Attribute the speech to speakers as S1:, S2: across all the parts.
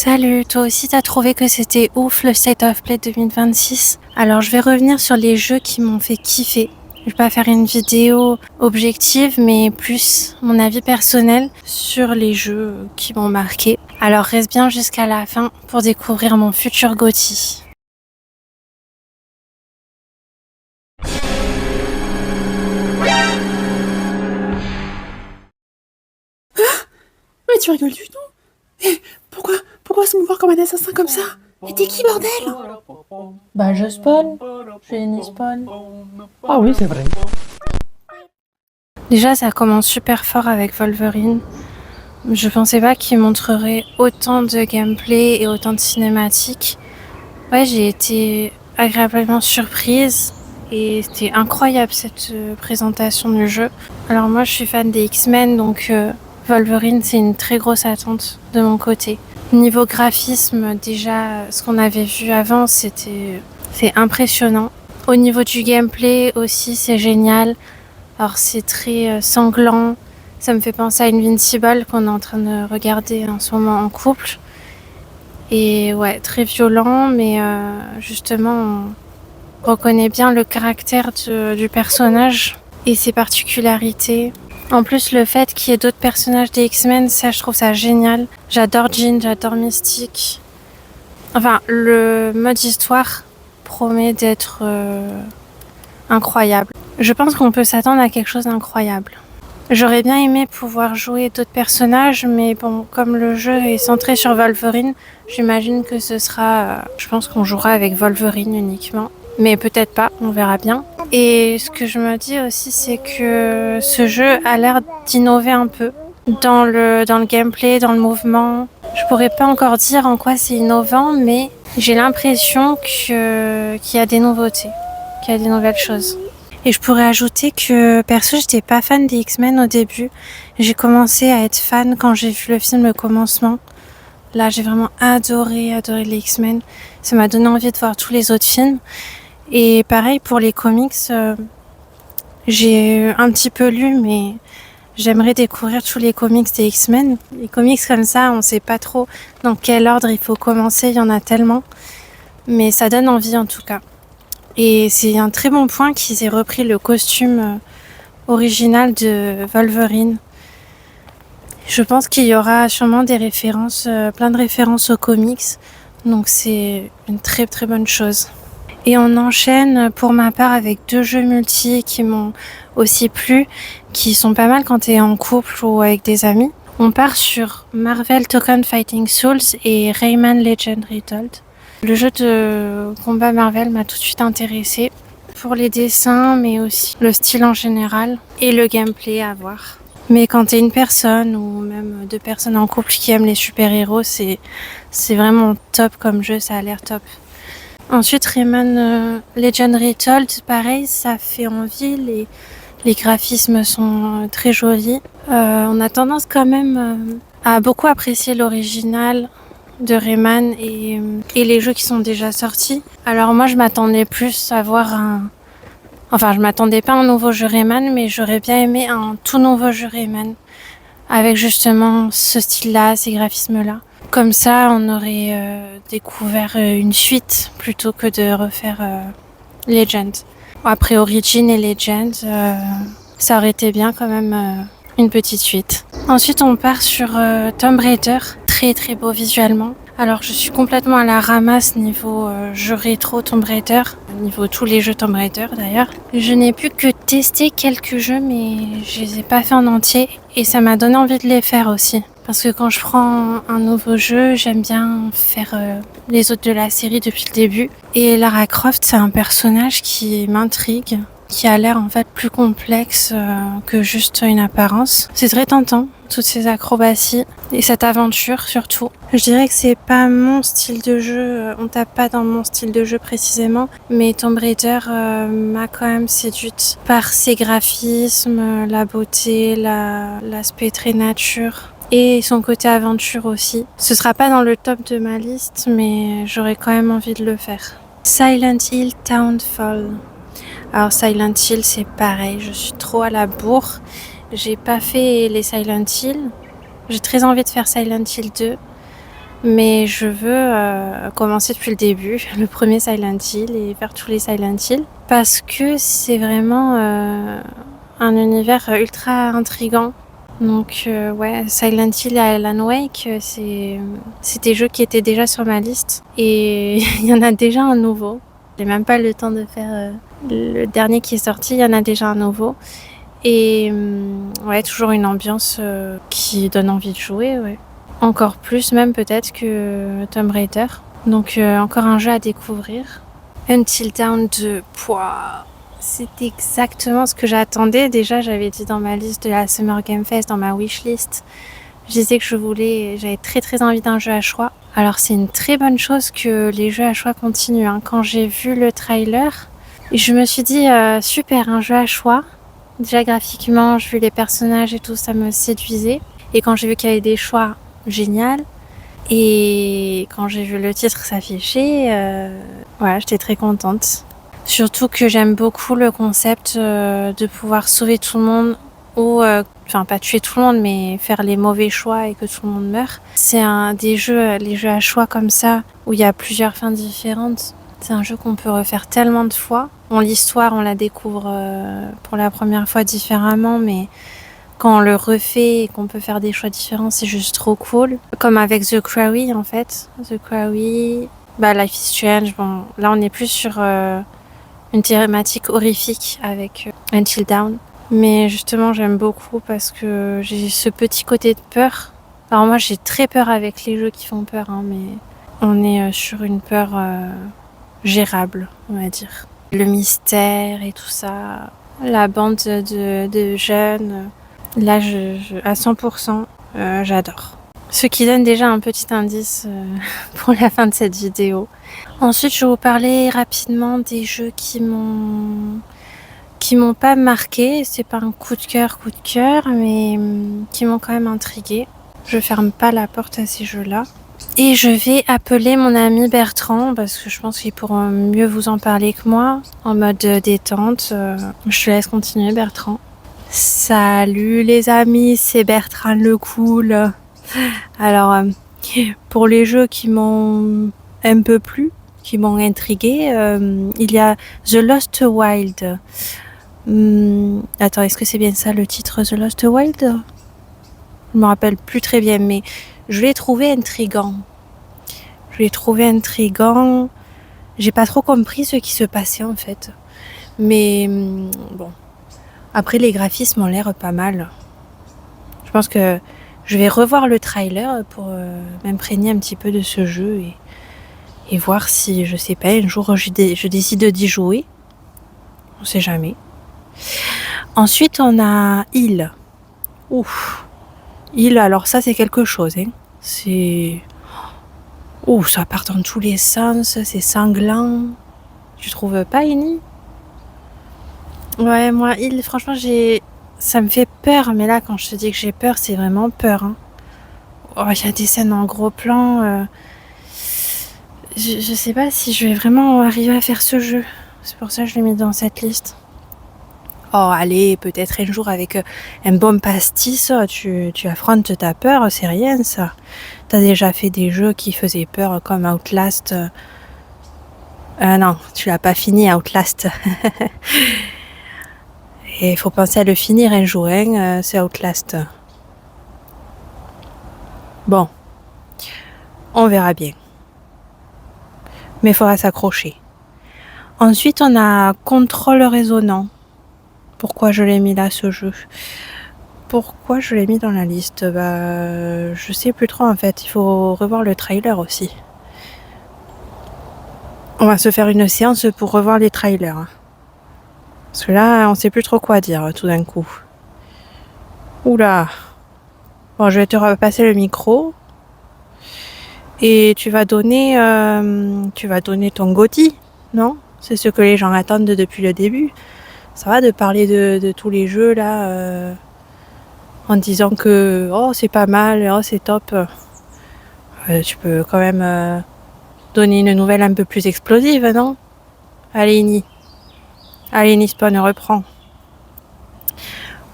S1: Salut, toi aussi t'as trouvé que c'était ouf le State of Play 2026? Alors je vais revenir sur les jeux qui m'ont fait kiffer. Je vais pas faire une vidéo objective, mais plus mon avis personnel sur les jeux qui m'ont marqué. Alors reste bien jusqu'à la fin pour découvrir mon futur GOTY.
S2: Mais tu rigoles du tout? Eh, pourquoi se mouvoir comme un assassin comme ça? Et t'es qui, bordel?
S3: Bah je spawn, je finis spawn.
S2: Ah oui, c'est vrai.
S1: Déjà ça commence super fort avec Wolverine. Je pensais pas qu'il montrerait autant de gameplay et autant de cinématiques. Ouais, j'ai été agréablement surprise et c'était incroyable cette présentation du jeu. Alors moi je suis fan des X-Men, donc Wolverine c'est une très grosse attente de mon côté. Niveau graphisme, déjà ce qu'on avait vu avant c'est impressionnant. Au niveau du gameplay aussi c'est génial. Alors c'est très sanglant, ça me fait penser à Invincible qu'on est en train de regarder en ce moment en couple. Et ouais, très violent, mais justement, on reconnaît bien le caractère du personnage et ses particularités. En plus, le fait qu'il y ait d'autres personnages des X-Men, ça, je trouve ça génial. J'adore Jean, j'adore Mystique. Enfin, le mode histoire promet d'être incroyable. Je pense qu'on peut s'attendre à quelque chose d'incroyable. J'aurais bien aimé pouvoir jouer d'autres personnages, mais bon, comme le jeu est centré sur Wolverine, j'imagine que ce sera... je pense qu'on jouera avec Wolverine uniquement. Mais peut-être pas, on verra bien. Et ce que je me dis aussi, c'est que ce jeu a l'air d'innover un peu dans le gameplay, dans le mouvement. Je pourrais pas encore dire en quoi c'est innovant, mais j'ai l'impression qu'il y a des nouveautés, qu'il y a des nouvelles choses. Et je pourrais ajouter que perso j'étais pas fan des X-Men au début. J'ai commencé à être fan quand j'ai vu le film Le Commencement. Là j'ai vraiment adoré les X-Men. Ça m'a donné envie de voir tous les autres films. Et pareil pour les comics, j'ai un petit peu lu mais j'aimerais découvrir tous les comics des X-Men. Les comics comme ça, on sait pas trop dans quel ordre il faut commencer, il y en a tellement. Mais ça donne envie en tout cas. Et c'est un très bon point qu'ils aient repris le costume original de Wolverine. Je pense qu'il y aura sûrement des références, plein de références aux comics. Donc c'est une très très bonne chose. Et on enchaîne pour ma part avec 2 jeux multi qui m'ont aussi plu, qui sont pas mal quand t'es en couple ou avec des amis. On part sur Marvel Tekken Fighting Souls et Rayman Legend Retold. Le jeu de combat Marvel m'a tout de suite intéressée pour les dessins, mais aussi le style en général et le gameplay à voir. Mais quand t'es une personne ou même 2 personnes en couple qui aiment les super-héros, c'est vraiment top comme jeu, ça a l'air top. Ensuite, Rayman Legend Retold, pareil, ça fait envie, les graphismes sont très jolis. On a tendance quand même à beaucoup apprécier l'original de Rayman et les jeux qui sont déjà sortis. Alors moi je m'attendais plus à voir je m'attendais pas à un nouveau jeu Rayman, mais j'aurais bien aimé un tout nouveau jeu Rayman avec justement ce style-là, ces graphismes-là. Comme ça on aurait découvert une suite plutôt que de refaire Legend. Après Origin et Legend, ça aurait été bien quand même une petite suite. Ensuite on part sur Tomb Raider. Très très beau visuellement. Alors je suis complètement à la ramasse niveau jeu rétro Tomb Raider, niveau tous les jeux Tomb Raider d'ailleurs. Je n'ai pu que tester quelques jeux mais je les ai pas fait en entier et ça m'a donné envie de les faire aussi. Parce que quand je prends un nouveau jeu, j'aime bien faire les autres de la série depuis le début. Et Lara Croft c'est un personnage qui m'intrigue, qui a l'air en fait plus complexe que juste une apparence. C'est très tentant, toutes ces acrobaties et cette aventure surtout. Je dirais que c'est pas mon style de jeu, on tape pas dans mon style de jeu précisément, mais Tomb Raider m'a quand même séduite par ses graphismes, la beauté, l'aspect très nature. Et son côté aventure aussi. Ce sera pas dans le top de ma liste, mais j'aurais quand même envie de le faire. Silent Hill Townfall. Alors Silent Hill c'est pareil, je suis trop à la bourre. J'ai pas fait les Silent Hill. J'ai très envie de faire Silent Hill 2. Mais je veux commencer depuis le début, le premier Silent Hill et faire tous les Silent Hill. Parce que c'est vraiment un univers ultra intriguant. Donc ouais, Silent Hill et Alan Wake, c'est des jeux qui étaient déjà sur ma liste. Et il y en a déjà un nouveau. J'ai même pas le temps de faire le dernier qui est sorti, il y en a déjà un nouveau. Et ouais, toujours une ambiance qui donne envie de jouer, ouais. Encore plus même peut-être que Tomb Raider. Donc encore un jeu à découvrir. Until Dawn 2, pouah, c'est exactement ce que j'attendais. Déjà, j'avais dit dans ma liste de la Summer Game Fest, dans ma wishlist, je disais que j'avais très très envie d'un jeu à choix. Alors c'est une très bonne chose que les jeux à choix continuent, hein. Quand j'ai vu le trailer, je me suis dit super, un jeu à choix. Déjà graphiquement, j'ai vu les personnages et tout, ça me séduisait. Et quand j'ai vu qu'il y avait des choix, génial. Et quand j'ai vu le titre s'afficher, voilà, j'étais très contente. Surtout que j'aime beaucoup le concept de pouvoir sauver tout le monde ou, enfin pas tuer tout le monde, mais faire les mauvais choix et que tout le monde meure. C'est les jeux à choix comme ça, où il y a plusieurs fins différentes. C'est un jeu qu'on peut refaire tellement de fois. Bon, l'histoire, on la découvre pour la première fois différemment, mais quand on le refait et qu'on peut faire des choix différents, c'est juste trop cool. Comme avec The Quarry, en fait. The Quarry, Life is Strange. Bon, là, on est plus sur une thématique horrifique avec Until Dawn. Mais justement, j'aime beaucoup parce que j'ai ce petit côté de peur. Alors moi, j'ai très peur avec les jeux qui font peur, hein, mais on est sur une peur gérable, on va dire. Le mystère et tout ça, la bande de jeunes, là, à 100%, j'adore. Ce qui donne déjà un petit indice pour la fin de cette vidéo. Ensuite, je vais vous parler rapidement des jeux qui m'ont pas marqué. C'est pas un coup de cœur, mais qui m'ont quand même intriguée. Je ferme pas la porte à ces jeux-là. Et je vais appeler mon ami Bertrand, parce que je pense qu'il pourra mieux vous en parler que moi, en mode détente. Je te laisse continuer, Bertrand. Salut les amis, c'est Bertrand le Cool. Alors, pour les jeux qui m'ont un peu plu, qui m'ont intrigué, il y a The Lost Wild. Attends, est-ce que c'est bien ça le titre, The Lost Wild ? Je me rappelle plus très bien, mais je l'ai trouvé intriguant. J'ai pas trop compris ce qui se passait en fait. Mais bon. Après, les graphismes ont l'air pas mal. Je pense que je vais revoir le trailer pour m'imprégner un petit peu de ce jeu et voir si, je sais pas, un jour je décide d'y jouer. On sait jamais. Ensuite, on a Hill. Ouf. Hill, alors ça, c'est quelque chose. Hein. C'est... Ouh, ça part dans tous les sens, c'est sanglant. Tu trouves pas, Eni ? Ouais, moi, franchement, ça me fait peur, mais là, quand je te dis que j'ai peur, c'est vraiment peur. Hein. Oh, il y a des scènes en gros plan. Je sais pas si je vais vraiment arriver à faire ce jeu. C'est pour ça que je l'ai mis dans cette liste. Oh, allez, peut-être un jour avec un bon pastis, tu affrontes ta peur, c'est rien ça. T'as déjà fait des jeux qui faisaient peur comme Outlast. Non, tu l'as pas fini, Outlast. Et il faut penser à le finir un jour, hein, c'est Outlast. Bon, on verra bien. Mais il faudra s'accrocher. Ensuite, on a Contrôle résonnant. Pourquoi je l'ai mis là, ce jeu ? Pourquoi je l'ai mis dans la liste ? Je sais plus trop en fait. Il faut revoir le trailer aussi. On va se faire une séance pour revoir les trailers. Parce que là, on sait plus trop quoi dire tout d'un coup. Oula. Bon, je vais te repasser le micro. Et tu vas donner ton GOTY, non ? C'est ce que les gens attendent depuis le début. Ça va de parler de tous les jeux là, en disant que oh c'est pas mal, oh c'est top. Tu peux quand même donner une nouvelle un peu plus explosive, non ? Allez Nispawn, reprends.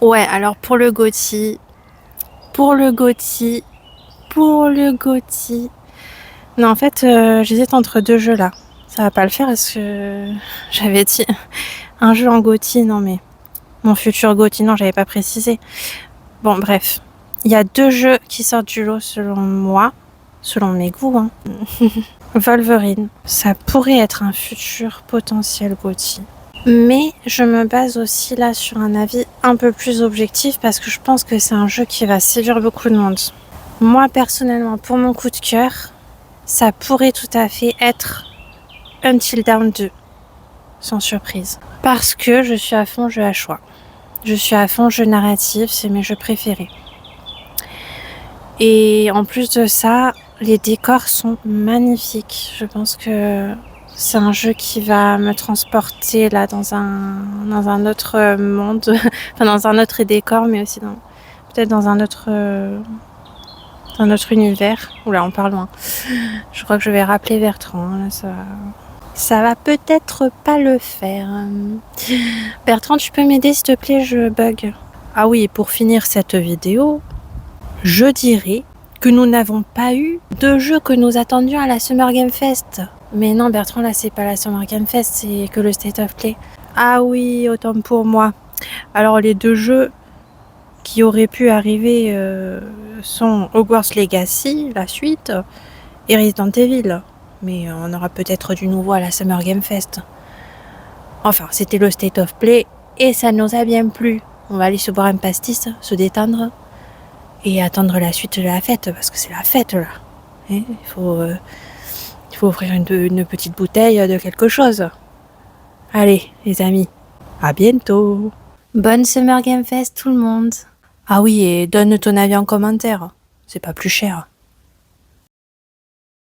S1: Ouais, alors pour le GOTY, Non, en fait, j'hésite entre 2 jeux là. Ça va pas le faire parce que j'avais dit un jeu en GOTY, non mais mon futur GOTY, non, j'avais pas précisé. Bon, bref. Il y a 2 jeux qui sortent du lot selon moi, selon mes goûts, hein. Wolverine, ça pourrait être un futur potentiel GOTY. Mais je me base aussi là sur un avis un peu plus objectif parce que je pense que c'est un jeu qui va séduire beaucoup de monde. Moi, personnellement, pour mon coup de cœur, ça pourrait tout à fait être Until Dawn 2, sans surprise. Parce que je suis à fond jeu à choix. Je suis à fond jeu narratif, c'est mes jeux préférés. Et en plus de ça, les décors sont magnifiques. Je pense que c'est un jeu qui va me transporter là dans un autre monde, enfin dans un autre décor, mais aussi peut-être dans un autre univers. Oula, on part loin. Je crois que je vais rappeler Bertrand. Là, ça va peut-être pas le faire. Bertrand, tu peux m'aider s'il te plaît, je bug. Ah oui, et pour finir cette vidéo, je dirais que nous n'avons pas eu de jeu que nous attendions à la Summer Game Fest. Mais non, Bertrand, là, c'est pas la Summer Game Fest, c'est que le State of Play. Ah oui, autant pour moi. Alors, les 2 jeux qui auraient pu arriver sont Hogwarts Legacy, la suite, et Resident Evil. Mais on aura peut-être du nouveau à la Summer Game Fest. Enfin, c'était le State of Play, et ça nous a bien plu. On va aller se boire un pastis, se détendre, et attendre la suite de la fête, parce que c'est la fête, là. Il faut offrir une petite bouteille de quelque chose. Allez, les amis, à bientôt. Bonne Summer Game Fest, tout le monde. Ah oui, et donne ton avis en commentaire. C'est pas plus cher.